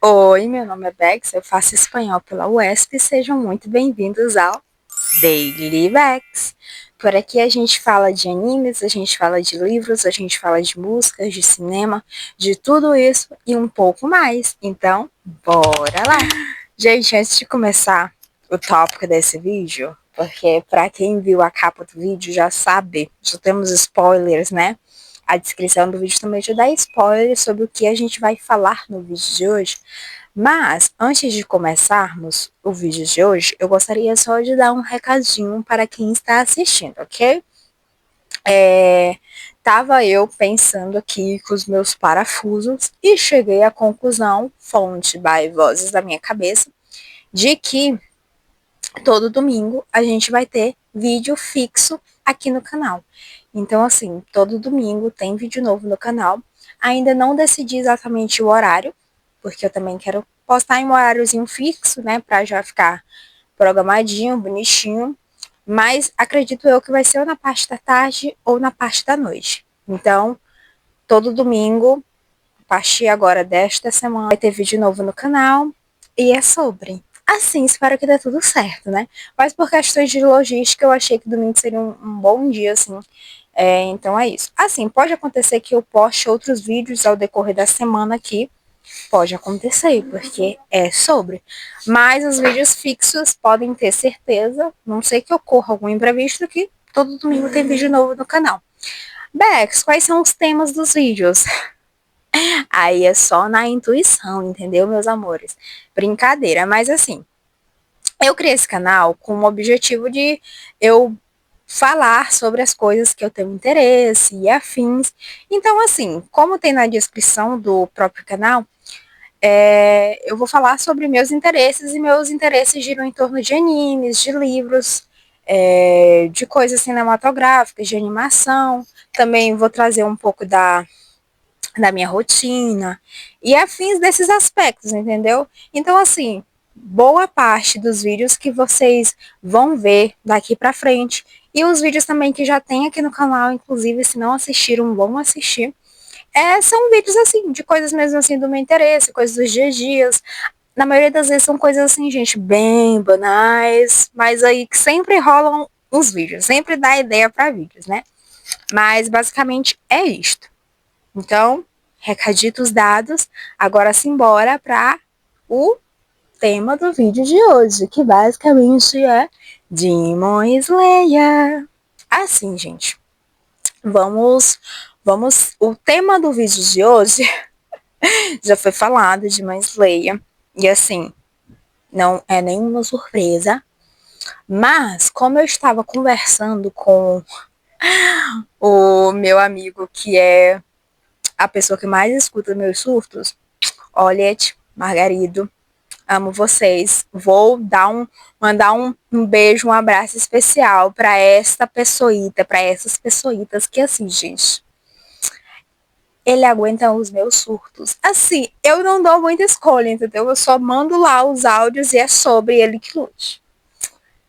Oi, meu nome é Bex, eu faço espanhol pela UESP e sejam muito bem-vindos ao Daily Bex. Por aqui a gente fala de animes, a gente fala de livros, a gente fala de músicas, de cinema, de tudo isso e um pouco mais. Então, bora lá! Gente, antes de começar o tópico desse vídeo, porque para quem viu a capa do vídeo já sabe, já temos spoilers, né? A descrição do vídeo também já dá spoiler sobre o que a gente vai falar no vídeo de hoje. Mas, antes de começarmos o vídeo de hoje, eu gostaria só de dar um recadinho para quem está assistindo, ok? Tava eu pensando aqui com os meus parafusos e cheguei à conclusão, fonte by vozes da minha cabeça, de que todo domingo a gente vai ter vídeo fixo aqui no canal. Então, assim, todo domingo tem vídeo novo no canal. Ainda não decidi exatamente o horário, porque eu também quero postar em um horáriozinho fixo, né, pra já ficar programadinho, bonitinho. Mas acredito eu que vai ser ou na parte da tarde ou na parte da noite. Então, todo domingo, a partir agora desta semana, vai ter vídeo novo no canal. E é sobre. Assim, espero que dê tudo certo, né? Mas por questões de logística, eu achei que domingo seria um bom dia, assim. Então é isso. Assim, pode acontecer que eu poste outros vídeos ao decorrer da semana aqui. Pode acontecer, porque é sobre. Mas os vídeos fixos podem ter certeza, não sei que ocorra algum imprevisto, que todo domingo tem vídeo novo no canal. Bex, quais são os temas dos vídeos? Aí é só na intuição, entendeu, meus amores? Brincadeira, mas assim, eu criei esse canal com o objetivo de eu falar sobre as coisas que eu tenho interesse e afins. Então, assim, como tem na descrição do próprio canal, eu vou falar sobre meus interesses, e meus interesses giram em torno de animes, de livros, de coisas cinematográficas, de animação. Também vou trazer um pouco da minha rotina e afins desses aspectos, entendeu? Então, assim, boa parte dos vídeos que vocês vão ver daqui pra frente e os vídeos também que já tem aqui no canal, inclusive, se não assistiram, vão assistir. São vídeos, assim, de coisas mesmo assim do meu interesse, coisas dos dias a dias. Na maioria das vezes são coisas assim, gente, bem banais, mas aí que sempre rolam uns vídeos, sempre dá ideia para vídeos, né? Mas basicamente é isto. Então, recaditos dados, agora simbora para o tema do vídeo de hoje, que basicamente é Demon Slayer. Assim, gente, o tema do vídeo de hoje já foi falado de Demon Slayer, e assim, não é nenhuma surpresa, mas como eu estava conversando com o meu amigo, que é a pessoa que mais escuta meus surtos, Oliet, Margarido, amo vocês. Vou mandar um beijo, um abraço especial para esta pessoita, para essas pessoitas que assim, gente, ele aguenta os meus surtos. Assim, eu não dou muita escolha, entendeu? Eu só mando lá os áudios e é sobre ele que lute.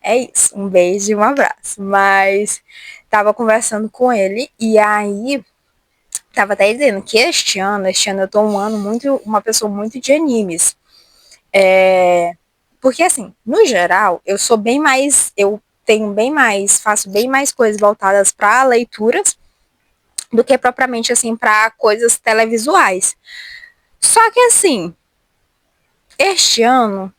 É isso, um beijo e um abraço. Mas tava conversando com ele e aí tava até dizendo que este ano eu tô uma pessoa muito de animes. Porque assim, no geral, faço bem mais coisas voltadas para leituras do que propriamente assim para coisas televisuais. Só que assim, este ano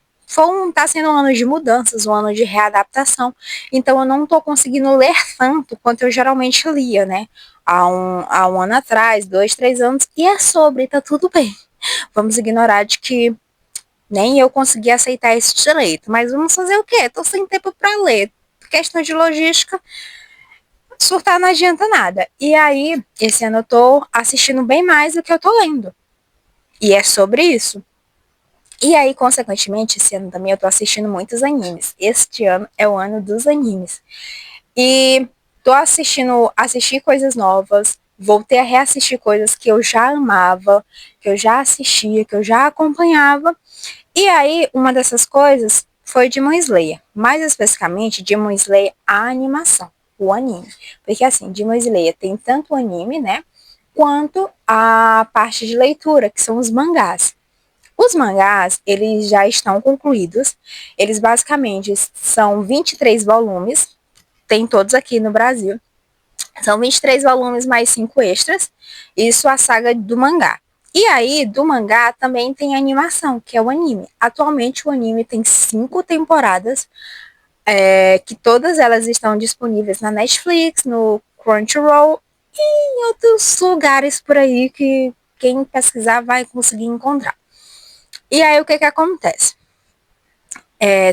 tá sendo um ano de mudanças, um ano de readaptação. Então eu não tô conseguindo ler tanto quanto eu geralmente lia, né? Há um ano atrás, 2, 3 anos, e é sobre, tá tudo bem. Vamos ignorar de que nem eu consegui aceitar esse direito. Mas vamos fazer o quê? Tô sem tempo para ler. Questão de logística, surtar não adianta nada. E aí, esse ano eu tô assistindo bem mais do que eu tô lendo. E é sobre isso. E aí, consequentemente, esse ano também eu tô assistindo muitos animes. Este ano é o ano dos animes. E assisti coisas novas, voltei a reassistir coisas que eu já amava, que eu já assistia, que eu já acompanhava. E aí, uma dessas coisas foi Demon Slayer. Mais especificamente, Demon Slayer, a animação, o anime. Porque assim, Demon Slayer tem tanto o anime, né, quanto a parte de leitura, que são os mangás. Os mangás, eles já estão concluídos. Eles basicamente são 23 volumes, tem todos aqui no Brasil. São 23 volumes mais 5 extras. Isso a saga do mangá. E aí, do mangá também tem a animação, que é o anime. Atualmente o anime tem 5 temporadas, que todas elas estão disponíveis na Netflix, no Crunchyroll e em outros lugares por aí que quem pesquisar vai conseguir encontrar. E aí o que acontece?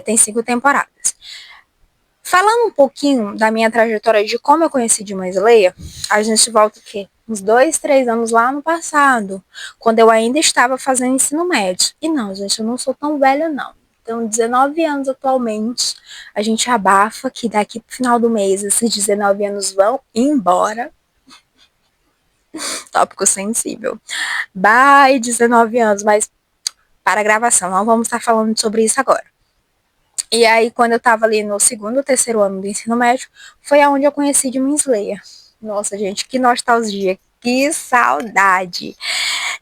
Tem 5 temporadas. Falando um pouquinho da minha trajetória de como eu conheci Demon Slayer, a gente volta o quê? Uns 2, 3 anos lá no passado, quando eu ainda estava fazendo ensino médio. E não, gente, eu não sou tão velha, não. Tenho 19 anos atualmente. A gente abafa que daqui pro final do mês esses 19 anos vão embora. Tópico sensível. Bye, 19 anos, mas para a gravação, não vamos estar falando sobre isso agora. E aí, quando eu tava ali no segundo ou terceiro ano do ensino médio, foi aonde eu conheci Demon Slayer. Nossa, gente, que nostalgia, que saudade.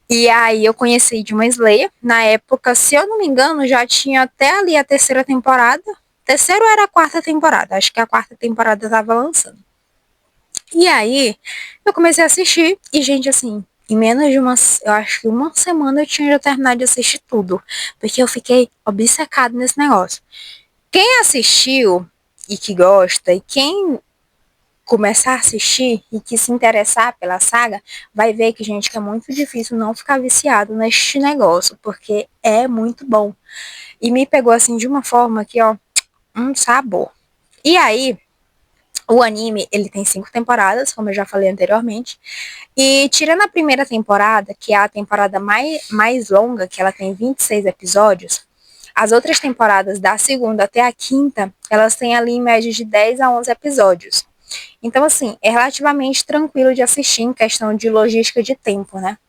E aí eu conheci Demon Slayer. Na época, se eu não me engano, já tinha até ali a terceira temporada. Terceira ou era a quarta temporada? Acho que a quarta temporada tava lançando. E aí, eu comecei a assistir. E, gente, assim, em menos de eu acho que uma semana eu tinha já terminado de assistir tudo. Porque eu fiquei obcecado nesse negócio. Quem assistiu e que gosta, e quem começar a assistir e que se interessar pela saga, vai ver que, gente, que é muito difícil não ficar viciado neste negócio, porque é muito bom. E me pegou, assim, de uma forma que, ó, um sabor. E aí, o anime, ele tem 5 temporadas, como eu já falei anteriormente, e tirando a primeira temporada, que é a temporada mais longa, que ela tem 26 episódios, as outras temporadas, da segunda até a quinta, elas têm ali em média de 10 a 11 episódios. Então, assim, é relativamente tranquilo de assistir em questão de logística de tempo, né?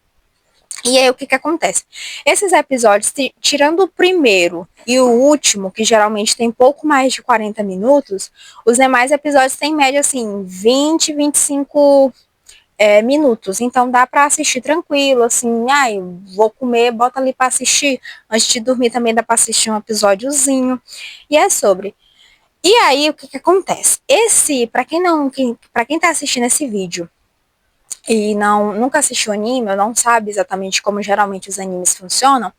E aí, o que acontece? Esses episódios, tirando o primeiro e o último, que geralmente tem pouco mais de 40 minutos, os demais episódios têm em média, assim, 20, 25 minutos. Então dá para assistir tranquilo, assim, ai, vou comer, bota ali para assistir. Antes de dormir também dá para assistir um episódiozinho. E é sobre. E aí o que acontece? Para quem não, para quem tá assistindo esse vídeo e nunca assistiu anime, ou não sabe exatamente como geralmente os animes funcionam,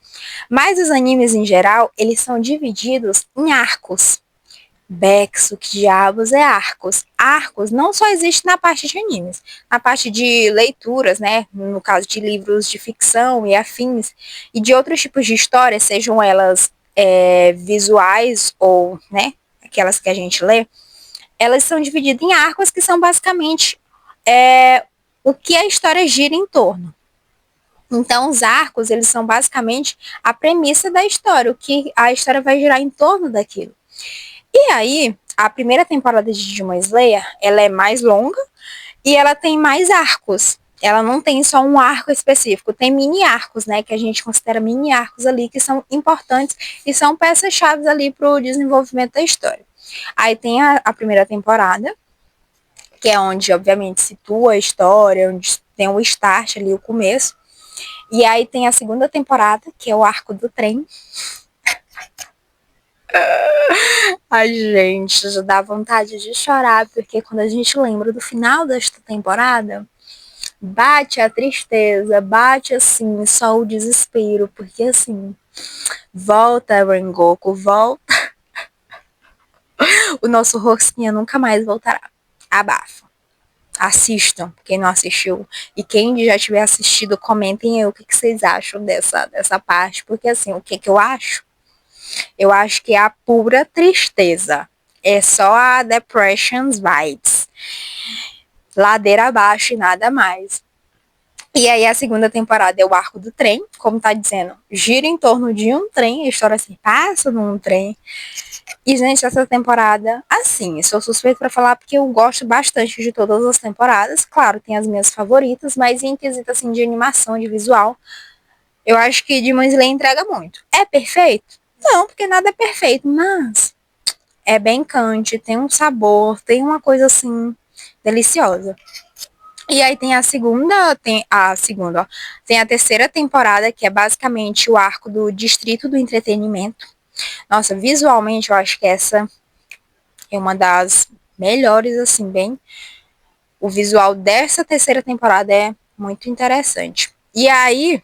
mas os animes em geral, eles são divididos em arcos. Bex, o que diabos é Arcos? Arcos não só existe na parte de animes, na parte de leituras, né? No caso de livros de ficção e afins, e de outros tipos de histórias, sejam elas visuais ou, né, aquelas que a gente lê, elas são divididas em arcos que são basicamente o que a história gira em torno. Então, os arcos, eles são basicamente a premissa da história, o que a história vai girar em torno daquilo. E aí, a primeira temporada de Demon Slayer, ela é mais longa e ela tem mais arcos. Ela não tem só um arco específico, tem mini arcos, né, que a gente considera mini arcos ali, que são importantes e são peças-chave ali para o desenvolvimento da história. Aí tem a primeira temporada, que é onde, obviamente, situa a história, onde tem o start ali, o começo. E aí tem a segunda temporada, que é o arco do trem. Ai, gente, já dá vontade de chorar, porque quando a gente lembra do final desta temporada, bate a tristeza, bate assim, só o desespero, porque assim, volta Rengoku, volta. O nosso rosquinha nunca mais voltará. Abafa. Assistam, quem não assistiu. E quem já tiver assistido, comentem aí o que vocês acham dessa parte, porque assim, o que eu acho? Eu acho que é a pura tristeza. É só a depression vibes. Ladeira abaixo e nada mais. E aí a segunda temporada é o arco do trem, como tá dizendo, gira em torno de um trem, a história se passa num trem. E, gente, essa temporada, assim, sou suspeita para falar porque eu gosto bastante de todas as temporadas. Claro, tem as minhas favoritas, mas em quesito, assim, de animação, de visual, eu acho que Demon Slayer entrega muito. É perfeito? Não, porque nada é perfeito, mas é bem cante, tem um sabor, tem uma coisa assim deliciosa. E aí ó, tem a terceira temporada, que é basicamente o arco do Distrito do Entretenimento. Nossa, visualmente eu acho que essa é uma das melhores, assim, bem. O visual dessa terceira temporada é muito interessante. E aí,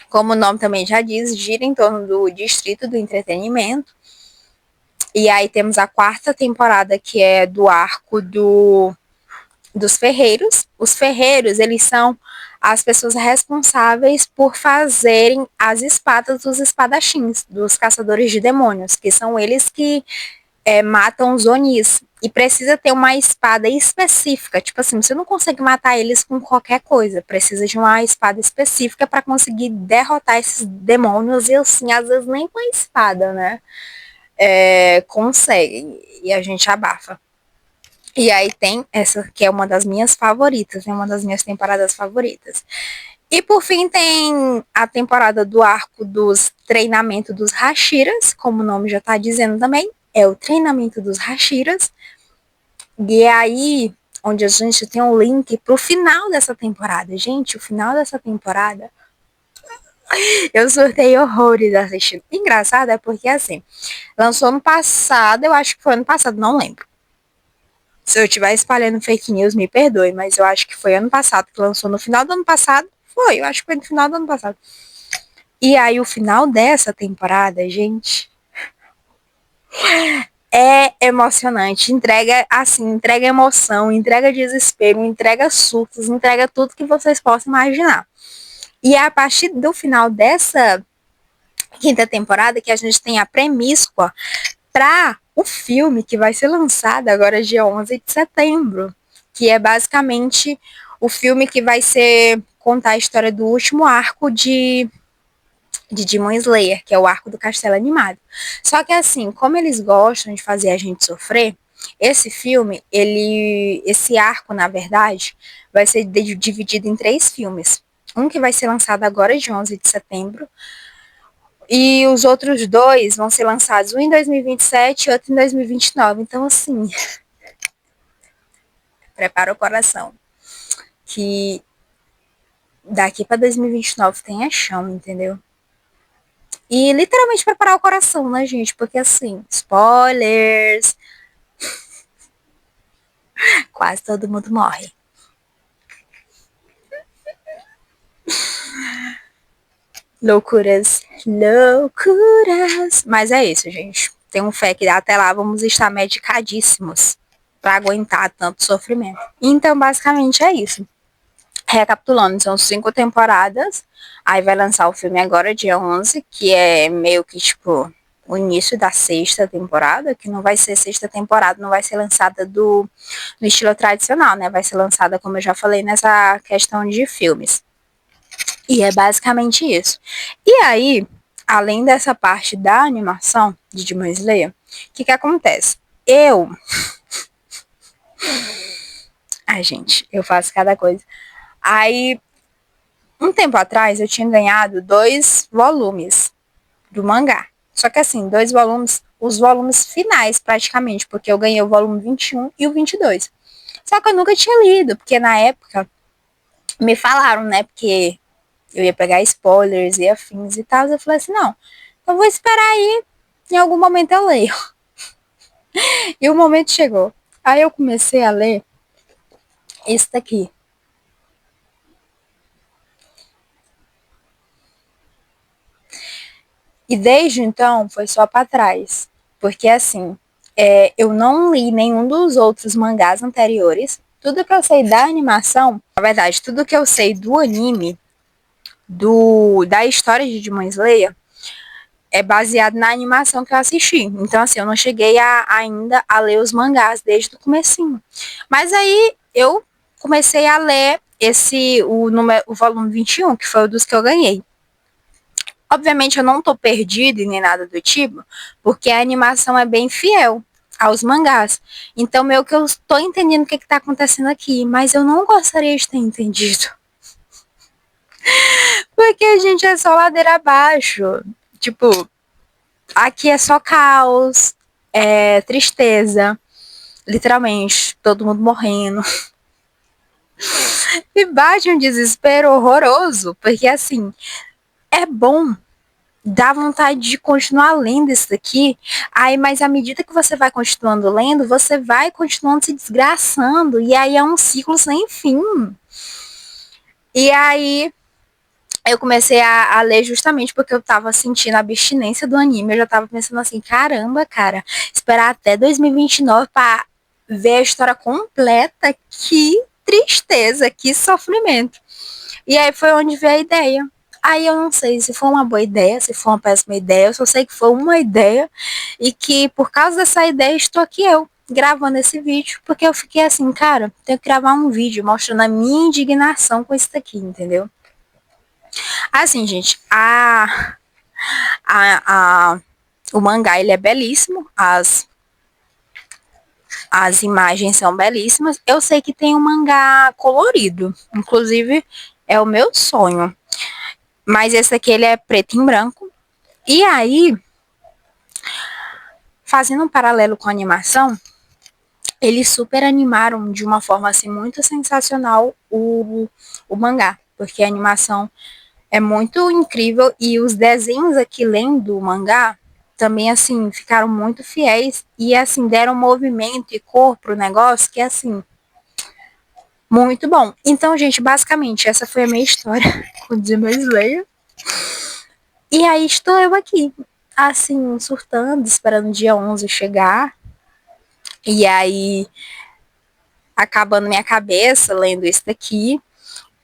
como o nome também já diz, gira em torno do Distrito do Entretenimento. E aí temos a quarta temporada, que é do arco dos ferreiros. Os ferreiros, eles são as pessoas responsáveis por fazerem as espadas dos espadachins, dos caçadores de demônios, que são eles que matam os Onis. E precisa ter uma espada específica. Tipo assim, você não consegue matar eles com qualquer coisa. Precisa de uma espada específica para conseguir derrotar esses demônios. E assim, às vezes nem com a espada, né? Consegue. E a gente abafa. E aí tem essa que é uma das minhas favoritas, é uma das minhas temporadas favoritas. E por fim tem a temporada do arco dos treinamentos dos Hashiras, como o nome já tá dizendo também, é o treinamento dos Hashiras. E é aí onde a gente tem um link pro final dessa temporada. Gente, o final dessa temporada, eu surtei horrores assistindo. Engraçado é porque assim, lançou ano passado, eu acho que foi ano passado, não lembro. Se eu estiver espalhando fake news, me perdoe, mas eu acho que foi ano passado que lançou. No final do ano passado, foi, eu acho que foi no final do ano passado. E aí, o final dessa temporada, gente, é emocionante. Entrega, assim, entrega emoção, entrega desespero, entrega surtos, entrega tudo que vocês possam imaginar. E é a partir do final dessa quinta temporada que a gente tem a premissa para o filme que vai ser lançado agora dia 11 de setembro, que é basicamente o filme que vai ser contar a história do último arco de Demon Slayer, que é o arco do Castelo Animado. Só que assim, como eles gostam de fazer a gente sofrer, esse filme, esse arco, na verdade, vai ser dividido em 3 filmes. Um que vai ser lançado agora de 11 de setembro, e os outros 2 vão ser lançados, um em 2027 e outro em 2029. Então, assim, prepara o coração. Que daqui pra 2029 tem chão, entendeu? E literalmente preparar o coração, né, gente? Porque, assim, spoilers. Quase todo mundo morre. Loucuras, loucuras. Mas é isso, gente. Tenho fé que até lá vamos estar medicadíssimos para aguentar tanto sofrimento. Então, basicamente é isso. Recapitulando, são 5 temporadas. Aí vai lançar o filme agora, dia 11, que é meio que, tipo, o início da sexta temporada, que não vai ser sexta temporada, não vai ser lançada no estilo tradicional, né? Vai ser lançada, como eu já falei, nessa questão de filmes. E é basicamente isso. E aí, além dessa parte da animação de Demon Slayer, o que acontece? Ai, gente, eu faço cada coisa. Aí, um tempo atrás, eu tinha ganhado 2 volumes do mangá. Só que assim, 2 volumes, os volumes finais praticamente, porque eu ganhei o volume 21 e o 22. Só que eu nunca tinha lido, porque na época me falaram, né, porque eu ia pegar spoilers e afins e tal. Eu falei assim, não, eu vou esperar aí, em algum momento eu leio. E o momento chegou. Aí eu comecei a ler esse daqui. E desde então foi só para trás. Porque assim, eu não li nenhum dos outros mangás anteriores. Tudo que eu sei da animação, na verdade, tudo que eu sei do anime, da história de Demon Slayer, é baseado na animação que eu assisti. Então, assim, eu não cheguei ainda a ler os mangás desde o comecinho. Mas aí eu comecei a ler o volume 21, que foi o dos que eu ganhei. Obviamente eu não tô perdida e nem nada do tipo, porque a animação é bem fiel aos mangás. Então, meio que eu tô entendendo o que tá acontecendo aqui, mas eu não gostaria de ter entendido. Porque a gente é só ladeira abaixo. Tipo, aqui é só caos, tristeza, literalmente, todo mundo morrendo. Me bate um desespero horroroso, porque assim, é bom, dá vontade de continuar lendo isso daqui, aí, mas à medida que você vai continuando lendo, você vai continuando se desgraçando, e aí é um ciclo sem fim. E aí, eu comecei a ler justamente porque eu tava sentindo a abstinência do anime. Eu já tava pensando assim, caramba, cara, esperar até 2029 pra ver a história completa. Que tristeza, que sofrimento. E aí foi onde veio a ideia. Aí eu não sei se foi uma boa ideia, se foi uma péssima ideia, eu só sei que foi uma ideia e que por causa dessa ideia estou aqui eu, gravando esse vídeo, porque eu fiquei assim, cara, tenho que gravar um vídeo mostrando a minha indignação com isso daqui, entendeu? Assim, gente, a, o mangá ele é belíssimo, as imagens são belíssimas. Eu sei que tem um mangá colorido, inclusive é o meu sonho. Mas esse aqui ele é preto e branco. E aí, fazendo um paralelo com a animação, eles super animaram de uma forma assim muito sensacional o mangá, porque a animação é muito incrível e os desenhos aqui lendo o mangá também assim ficaram muito fiéis e assim deram movimento e cor pro negócio que é assim muito bom. Então, gente, basicamente essa foi a minha história com o Demon Slayer. E aí estou eu aqui, assim, surtando, esperando o dia 11 chegar. E aí acabando minha cabeça lendo isso daqui.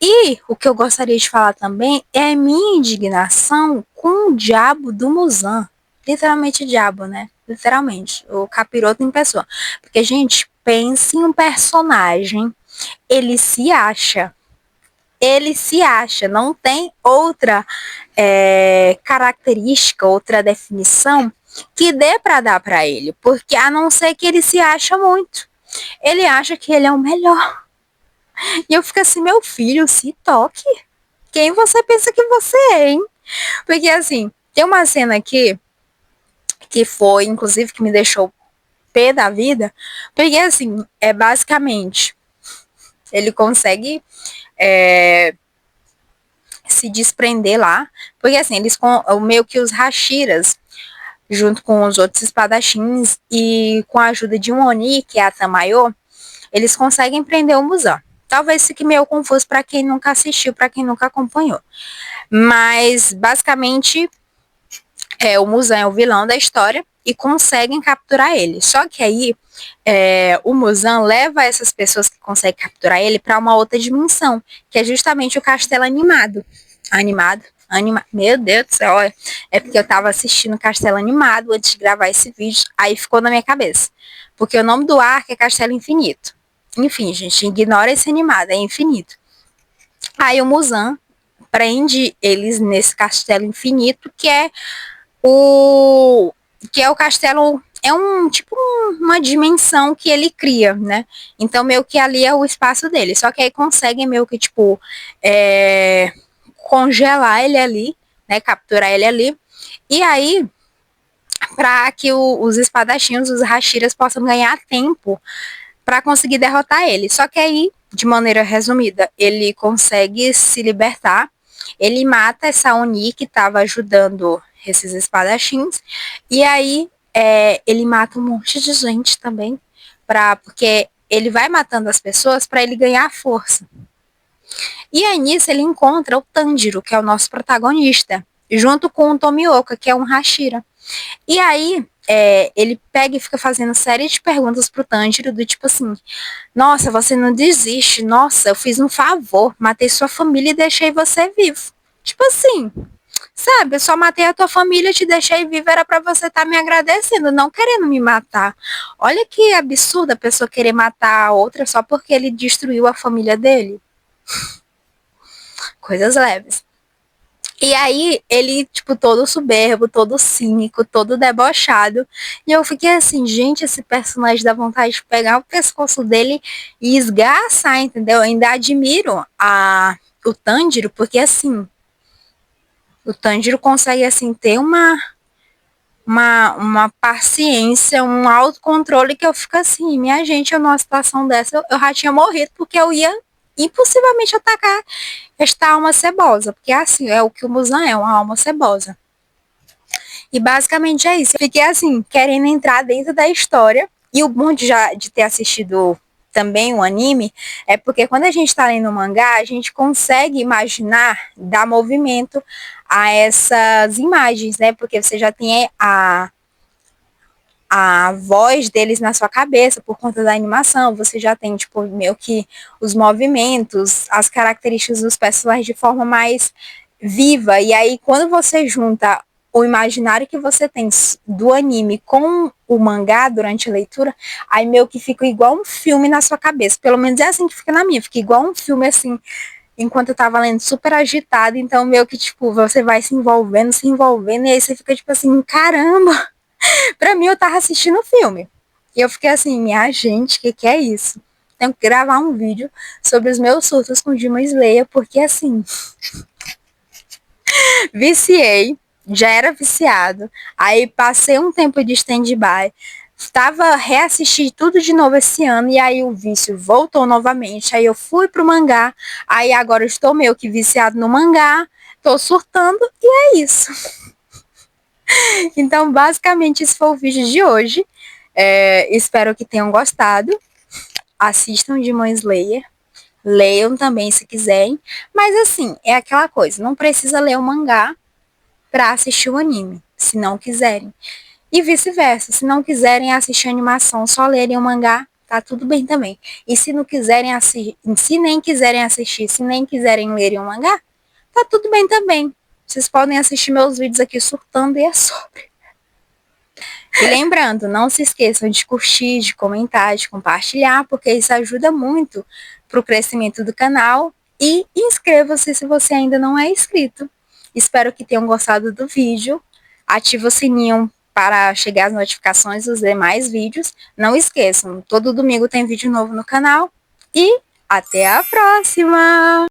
E o que eu gostaria de falar também é a minha indignação com o diabo do Muzan. Literalmente diabo, né? Literalmente. O capiroto em pessoa. Porque, gente, pense em um personagem. Ele se acha. Ele se acha. Não tem outra característica, outra definição que dê para dar para ele. Porque a não ser que ele se acha muito. Ele acha que ele é o melhor. E eu fico assim, meu filho, se toque. Quem você pensa que você é, hein? Porque assim, tem uma cena aqui que foi, inclusive, que me deixou pé da vida. Porque assim, é basicamente, ele consegue se desprender lá. Porque assim, eles com meio que os Hashiras, junto com os outros espadachins e com a ajuda de um Oni, que é a Tamayo, eles conseguem prender o Muzan. Talvez fique meio confuso para quem nunca assistiu, para quem nunca acompanhou. Mas, basicamente, o Muzan é o vilão da história e conseguem capturar ele. Só que aí, o Muzan leva essas pessoas que conseguem capturar ele para uma outra dimensão, que é justamente o castelo animado. Animado. Meu Deus do céu, é porque eu tava assistindo Castelo Animado antes de gravar esse vídeo, aí ficou na minha cabeça. Porque o nome do arco é Castelo Infinito. Enfim, gente, ignora esse animado, é infinito. Aí o Muzan prende eles nesse castelo infinito, o que é o castelo, é um tipo uma dimensão que ele cria, né? Então meio que ali é o espaço dele. Só que aí conseguem meio que tipo congelar ele ali, né? Capturar ele ali. E aí para que os espadachinhos, os Hashiras possam ganhar tempo para conseguir derrotar ele. Só que aí, de maneira resumida, ele consegue se libertar, ele mata essa Oni que estava ajudando esses espadachins, e aí ele mata um monte de gente também, porque ele vai matando as pessoas para ele ganhar força. E aí nisso ele encontra o Tanjiro, que é o nosso protagonista, junto com o Tomioka, que é um Hashira. E aí, ele pega e fica fazendo série de perguntas pro Tanjiro, do tipo assim, nossa, você não desiste, nossa, eu fiz um favor, matei sua família e deixei você vivo. Tipo assim, sabe, eu só matei a tua família, te deixei vivo, era pra você estar me agradecendo, não querendo me matar. Olha que absurdo a pessoa querer matar a outra só porque ele destruiu a família dele. Coisas leves. E aí, ele, tipo, todo soberbo, todo cínico, todo debochado. E eu fiquei assim, gente, esse personagem dá vontade de pegar o pescoço dele e esgaçar, entendeu? Eu ainda admiro o Tanjiro, porque assim, o Tanjiro consegue, assim, ter uma paciência, um autocontrole que eu fico assim, minha gente, eu numa situação dessa, eu já tinha morrido, porque eu ia impossivelmente atacar esta alma cebosa, porque assim, é o que o Muzan é, uma alma cebosa. E basicamente é isso. Eu fiquei assim, querendo entrar dentro da história. E o bom de ter assistido também o anime é porque quando a gente está lendo o mangá, a gente consegue imaginar, dar movimento a essas imagens, né? Porque você já tem a voz deles na sua cabeça por conta da animação, você já tem, tipo, meio que os movimentos, as características dos personagens de forma mais viva. E aí, quando você junta o imaginário que você tem do anime com o mangá durante a leitura, aí meio que fica igual um filme na sua cabeça. Pelo menos é assim que fica na minha, fica igual um filme assim, enquanto eu tava lendo super agitada, então meio que, tipo, você vai se envolvendo, e aí você fica, tipo assim, caramba, pra mim, eu tava assistindo o filme. E eu fiquei assim, minha gente, que é isso? Tenho que gravar um vídeo sobre os meus surtos com Demon Slayer, porque assim, viciei, já era viciado, aí passei um tempo de stand-by, estava reassistindo tudo de novo esse ano, e aí o vício voltou novamente, aí eu fui pro mangá, aí agora eu estou meio que viciado no mangá, tô surtando, e é isso. Então, basicamente, esse foi o vídeo de hoje. Espero que tenham gostado. Assistam Demon Slayer. Leiam também se quiserem. Mas assim, é aquela coisa, não precisa ler o mangá para assistir o anime, se não quiserem. E vice-versa, se não quiserem assistir a animação, só lerem o mangá, tá tudo bem também. E se não quiserem assistir, se nem quiserem assistir, se nem quiserem lerem o mangá, tá tudo bem também. Vocês podem assistir meus vídeos aqui surtando e é sobre. E lembrando, não se esqueçam de curtir, de comentar, de compartilhar, porque isso ajuda muito para o crescimento do canal. E inscreva-se se você ainda não é inscrito. Espero que tenham gostado do vídeo. Ative o sininho para chegar as notificações dos demais vídeos. Não esqueçam, todo domingo tem vídeo novo no canal. E até a próxima!